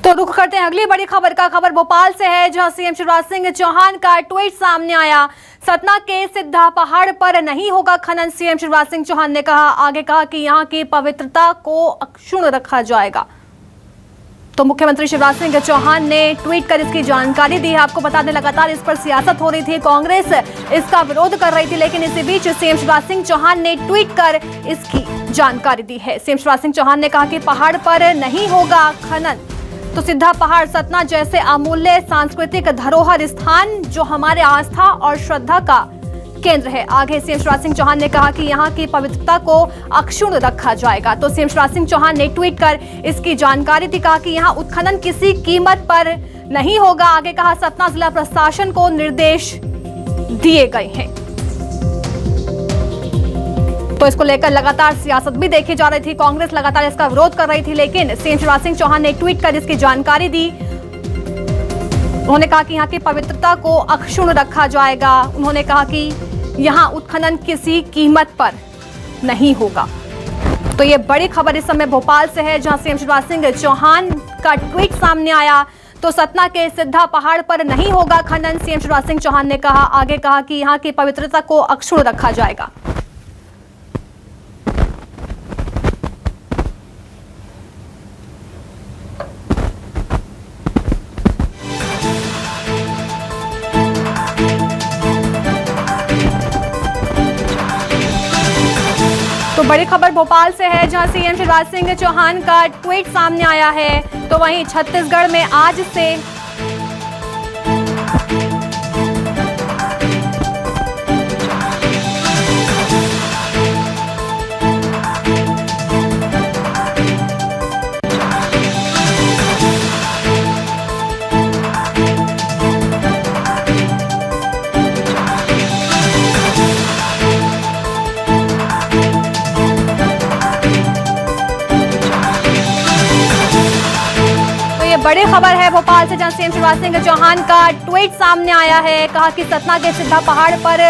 तो रुख करते हैं अगली बड़ी खबर का। खबर भोपाल से है, जहां सीएम शिवराज सिंह चौहान का ट्वीट सामने आया। सतना के सिद्धा पहाड़ पर नहीं होगा खनन, सीएम शिवराज सिंह चौहान ने कहा। आगे कहा कि यहां की पवित्रता को अक्षुण्ण रखा जाएगा। तो मुख्यमंत्री शिवराज सिंह चौहान ने ट्वीट कर इसकी जानकारी दी है। आपको बता दें, लगातार इस पर सियासत हो रही थी, कांग्रेस इसका विरोध कर रही थी, लेकिन इसी बीच सीएम शिवराज सिंह चौहान ने ट्वीट कर इसकी जानकारी दी है। सीएम शिवराज सिंह चौहान ने कहा कि पहाड़ पर नहीं होगा खनन। तो सिद्धा पहाड़ सतना जैसे अमूल्य सांस्कृतिक धरोहर स्थान जो हमारे आस्था और श्रद्धा का केंद्र है। आगे सीएम शिवराज सिंह चौहान ने कहा कि यहां की पवित्रता को अक्षुण्ण रखा जाएगा। तो सीएम शिवराज सिंह चौहान ने ट्वीट कर इसकी जानकारी दी, कहा कि यहां उत्खनन किसी कीमत पर नहीं होगा। आगे कहा सतना जिला प्रशासन को निर्देश दिए गए हैं। तो इसको लेकर लगातार सियासत भी देखी जा रही थी, कांग्रेस लगातार इसका विरोध कर रही थी, लेकिन सीएम शिवराज सिंह चौहान ने ट्वीट कर इसकी जानकारी दी। उन्होंने कहा कि यहाँ की पवित्रता को अक्षुण्ण रखा जाएगा। उन्होंने कहा कि यहाँ उत्खनन किसी कीमत पर नहीं होगा। तो ये बड़ी खबर इस समय भोपाल से है, जहां सीएम शिवराज सिंह चौहान का ट्वीट सामने आया। तो सतना के सिद्धा पहाड़ पर नहीं होगा खनन, सीएम शिवराज सिंह चौहान ने कहा। आगे कहा कि यहाँ की पवित्रता को अक्षुण्ण रखा जाएगा। तो बड़ी खबर भोपाल से है, जहां सीएम शिवराज सिंह चौहान का ट्वीट सामने आया है। तो वहीं छत्तीसगढ़ में आज से बड़ी खबर है भोपाल से, जहां सीएम शिवराज सिंह चौहान का ट्वीट सामने आया है। कहा कि सतना के सिद्धा पहाड़ पर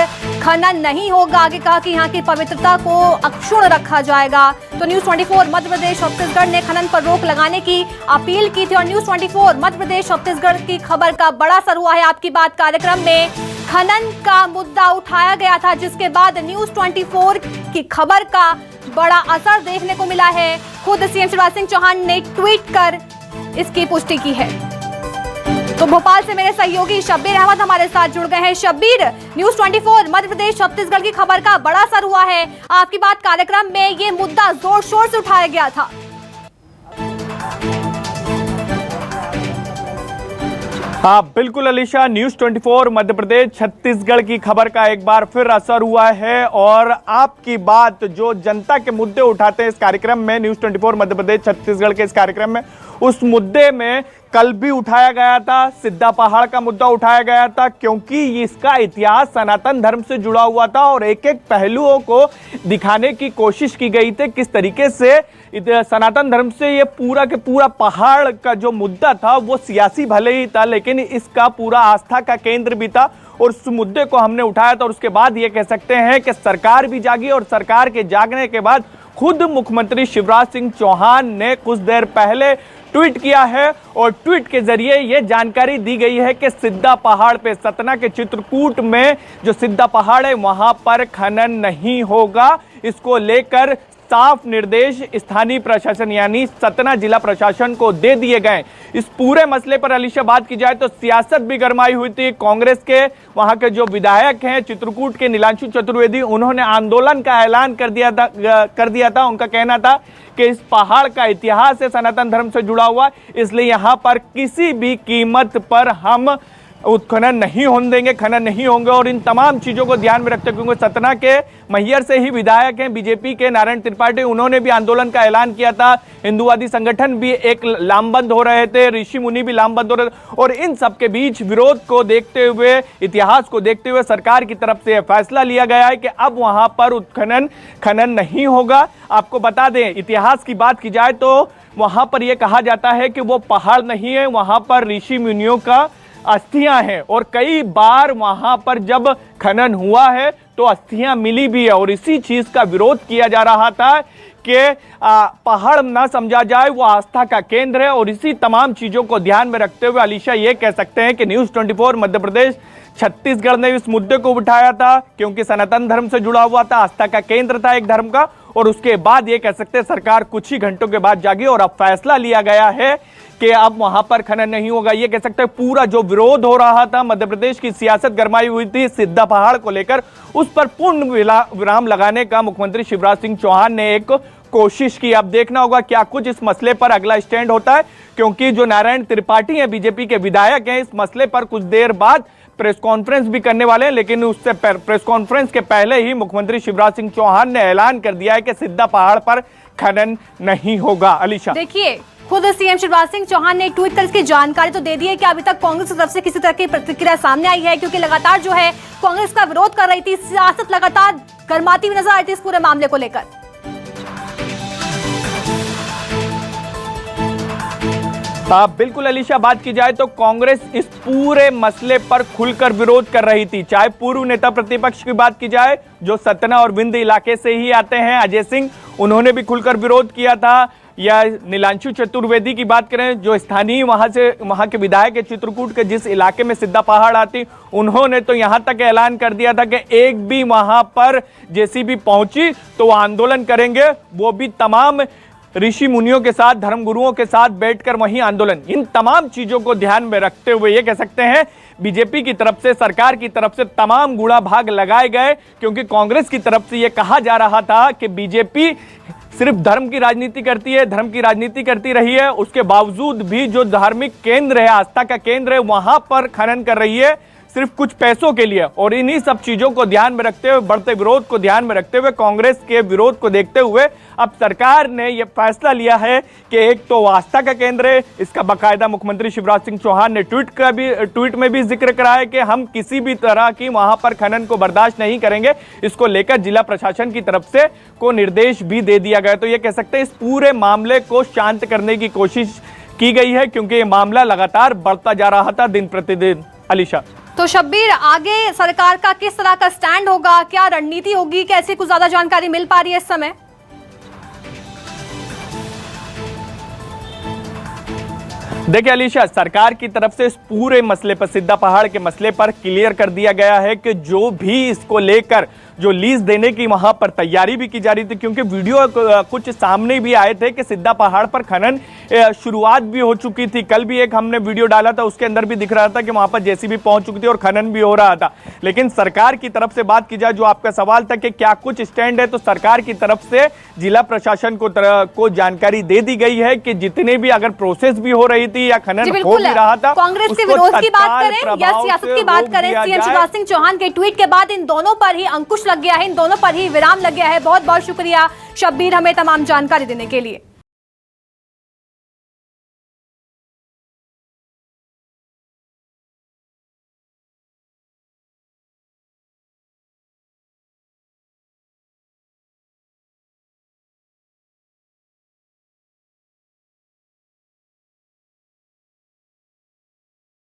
खनन नहीं होगा। आगे कहा कि यहाँ की पवित्रता को अक्षुण्ण रखा जाएगा। तो न्यूज़ 24 मध्य प्रदेश छत्तीसगढ़ ने खनन पर रोक लगाने की अपील की थी और न्यूज़ 24 मध्य प्रदेश छत्तीसगढ़ की खबर का बड़ा असर हुआ है। आपकी बात कार्यक्रम में खनन का मुद्दा उठाया गया था, जिसके बाद न्यूज़ 24 की खबर का बड़ा असर देखने को मिला है। खुद सीएम शिवराज सिंह चौहान ने ट्वीट कर इसकी पुष्टि की है। तो भोपाल से मेरे सहयोगी शब्बीर अहमद हमारे साथ जुड़ गए हैं। शब्बीर, न्यूज़ 24 मध्य प्रदेश छत्तीसगढ़ की खबर का बड़ा असर हुआ है। आपकी बात कार्यक्रम में ये मुद्दा जोर शोर से उठाया गया था। हाँ बिल्कुल अलीशा, न्यूज़ 24 मध्य प्रदेश छत्तीसगढ़ की खबर का एक बार फिर असर हुआ है और आपकी बात जो जनता के मुद्दे उठाते हैं इस कार्यक्रम में, न्यूज़ 24 मध्य प्रदेश छत्तीसगढ़ के इस कार्यक्रम में, उस मुद्दे में कल भी उठाया गया था, सिद्धा पहाड़ का मुद्दा उठाया गया था, क्योंकि इसका इतिहास सनातन धर्म से जुड़ा हुआ था और एक एक पहलुओं को दिखाने की कोशिश की गई थी, किस तरीके से सनातन धर्म से ये पूरा के पूरा पहाड़ का जो मुद्दा था वो सियासी भले ही था, लेकिन इसका पूरा आस्था का केंद्र भी था और उस मुद्दे को हमने उठाया था। और उसके बाद ये कह सकते हैं कि सरकार भी जागी और सरकार के जागने के बाद खुद मुख्यमंत्री शिवराज सिंह चौहान ने कुछ देर पहले ट्वीट किया है और ट्वीट के जरिए ये जानकारी दी गई है कि सिद्धा पहाड़ पे, सतना के चित्रकूट में जो सिद्धा पहाड़ है वहां पर खनन नहीं होगा। इसको लेकर साफ निर्देश स्थानीय प्रशासन यानी सतना जिला प्रशासन को दे दिए गए। इस पूरे मसले पर अलीशा बात की जाए तो सियासत भी गरमाई हुई थी। कांग्रेस के वहां के जो विधायक हैं चित्रकूट के नीलांशु चतुर्वेदी, उन्होंने आंदोलन का ऐलान कर दिया था। उनका कहना था कि इस पहाड़ का इतिहास है सनातन धर्म से जुड़ा हुआ, इसलिए यहाँ पर किसी भी कीमत पर हम उत्खनन नहीं होने देंगे, खनन नहीं होंगे। और इन तमाम चीज़ों को ध्यान में रखते हुए सतना के मैहर से ही विधायक हैं बीजेपी के नारायण त्रिपाठी, उन्होंने भी आंदोलन का ऐलान किया था। हिंदुवादी संगठन भी एक लामबंद हो रहे थे, ऋषि मुनि भी लामबंद हो रहे थे और इन सब के बीच विरोध को देखते हुए, इतिहास को देखते हुए सरकार की तरफ से फैसला लिया गया है कि अब वहां पर उत्खनन खनन नहीं होगा। आपको बता दें, इतिहास की बात की जाए तो वहां पर यह कहा जाता है कि वो पहाड़ नहीं है, वहां पर ऋषि मुनियों का अस्थियां हैं और कई बार वहां पर जब खनन हुआ है तो अस्थियां मिली भी है और इसी चीज का विरोध किया जा रहा था के पहाड़ ना समझा जाए, वो आस्था का केंद्र है। और इसी तमाम चीजों को ध्यान में रखते हुए अलीशा ये कह सकते हैं कि न्यूज़ 24 मध्य प्रदेश छत्तीसगढ़ ने इस मुद्दे को उठाया था, क्योंकि सनातन धर्म से जुड़ा हुआ था, आस्था का केंद्र था एक धर्म का। और उसके बाद ये कह सकते हैं सरकार कुछ ही घंटों के बाद जागी और अब फैसला लिया गया है कि अब वहां पर खनन नहीं होगा। ये कह सकते हैं पूरा जो विरोध हो रहा था, मध्य प्रदेश की सियासत गरमाई हुई थी सिद्धा पहाड़ को लेकर, उस पर पूर्ण विराम लगाने का मुख्यमंत्री शिवराज सिंह चौहान ने एक कोशिश की। अब देखना होगा क्या कुछ इस मसले पर अगला स्टैंड होता है, क्योंकि जो नारायण त्रिपाठी हैं, बीजेपी के विधायक हैं, इस मसले पर कुछ देर बाद प्रेस कॉन्फ्रेंस भी करने वाले हैं। लेकिन उससे प्रेस कॉन्फ्रेंस के पहले ही मुख्यमंत्री शिवराज सिंह चौहान ने ऐलान कर दिया है कि सिद्धा पहाड़ पर खनन नहीं होगा। अलीशा, देखिए, खुद सीएम शिवराज सिंह चौहान ने ट्वीट कर इसकी जानकारी तो दे दी है कि अभी तक कांग्रेस की तरफ से किसी तरह की प्रतिक्रिया सामने आई है, क्योंकि लगातार जो है कांग्रेस का विरोध कर रही थी, सियासत लगातार गर्माती हुई नजर आ रही थी इस पूरे मामले को लेकर। बिल्कुल अलीशा, बात की जाए तो कांग्रेस इस पूरे मसले पर खुलकर विरोध कर रही थी। चाहे पूर्व नेता प्रतिपक्ष की बात की जाए जो सतना और विंध्य इलाके से ही आते हैं, अजय सिंह, उन्होंने भी खुलकर विरोध किया था, या नीलांशु चतुर्वेदी की बात करें जो स्थानीय वहां के विधायक है चित्रकूट के, जिस इलाके में सिद्धा पहाड़ आती, उन्होंने तो यहां तक ऐलान कर दिया था कि एक भी वहां पर जेसीबी पहुंची तो वो आंदोलन करेंगे, वो भी तमाम ऋषि मुनियों के साथ, धर्मगुरुओं के साथ बैठकर वहीं आंदोलन। इन तमाम चीजों को ध्यान में रखते हुए ये कह सकते हैं बीजेपी की तरफ से, सरकार की तरफ से तमाम गुणा भाग लगाए गए, क्योंकि कांग्रेस की तरफ से यह कहा जा रहा था कि बीजेपी सिर्फ धर्म की राजनीति करती है, धर्म की राजनीति करती रही है, उसके बावजूद भी जो धार्मिक केंद्र है, आस्था का केंद्र है, वहां पर खनन कर रही है सिर्फ कुछ पैसों के लिए। और इन्हीं सब चीजों को ध्यान में रखते हुए, बढ़ते विरोध को ध्यान में रखते हुए, कांग्रेस के विरोध को देखते हुए अब सरकार ने यह फैसला लिया है कि एक तो आस्था का केंद्र है, इसका बाकायदा मुख्यमंत्री शिवराज सिंह चौहान ने ट्वीट में भी जिक्र करा है कि हम किसी भी तरह की वहां पर खनन को बर्दाश्त नहीं करेंगे। इसको लेकर जिला प्रशासन की तरफ से को निर्देश भी दे दिया गया। तो ये कह सकते हैं इस पूरे मामले को शांत करने की कोशिश की गई है, क्योंकि ये मामला लगातार बढ़ता जा रहा था दिन प्रतिदिन। अलीशा, तो शब्बीर, आगे सरकार का किस तरह का स्टैंड होगा, क्या रणनीति होगी, कैसे कुछ ज्यादा जानकारी मिल पा रही है इस समय? देखिए अलीशा, सरकार की तरफ से इस पूरे मसले पर, सिद्धा पहाड़ के मसले पर क्लियर कर दिया गया है कि जो भी इसको लेकर जो लीज देने की वहां पर तैयारी भी की जा रही थी, क्योंकि वीडियो कुछ सामने भी आए थे कि सिद्धा पहाड़ पर खनन शुरुआत भी हो चुकी थी। कल भी एक हमने वीडियो डाला था, उसके अंदर भी दिख रहा था कि वहां पर जेसीबी पहुंच चुकी थी और खनन भी हो रहा था। लेकिन सरकार की तरफ से बात की जाए, जो आपका सवाल था कि क्या कुछ स्टैंड है, तो सरकार की तरफ से जिला प्रशासन को जानकारी दे दी गई है कि जितने भी अगर प्रोसेस भी हो रही थी या खनन हो भी रहा था, कांग्रेस के विरोध की बात करें या सियासत की बात करें, सीएम शिवराज सिंह चौहान के ट्वीट के बाद इन दोनों पर ही अंकुश लग गया है, इन दोनों पर ही विराम लग गया है। बहुत बहुत शुक्रिया शब्बीर हमें तमाम जानकारी देने के लिए।